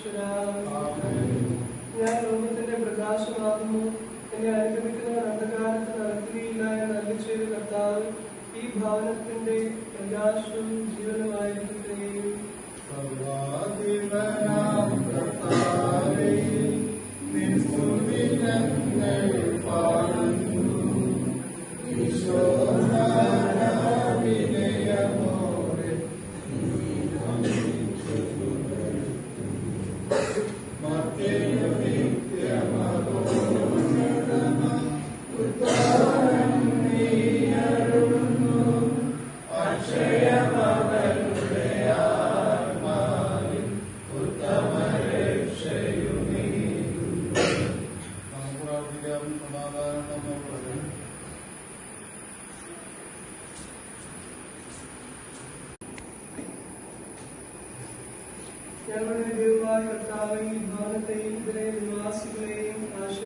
സർവേശ്വര. ഞാൻ ലോകത്തിന്റെ പ്രകാശമാകുന്നു. എന്നെ അനുഗമിക്കുന്നവർ അന്ധകാരത്ത് നടക്കുകയില്ല എന്ന് അരുളിച്ചെയ്ത കർത്താവ് ഈ ഭവനത്തിന്റെ പ്രകാശവും ജീവനുമായിരിക്കട്ടെ. ഞങ്ങളുടെ ദൈവമായ കർത്താവേ, ഈ ഭവനത്തെയും ഇതിലെ നിവാസികളെയും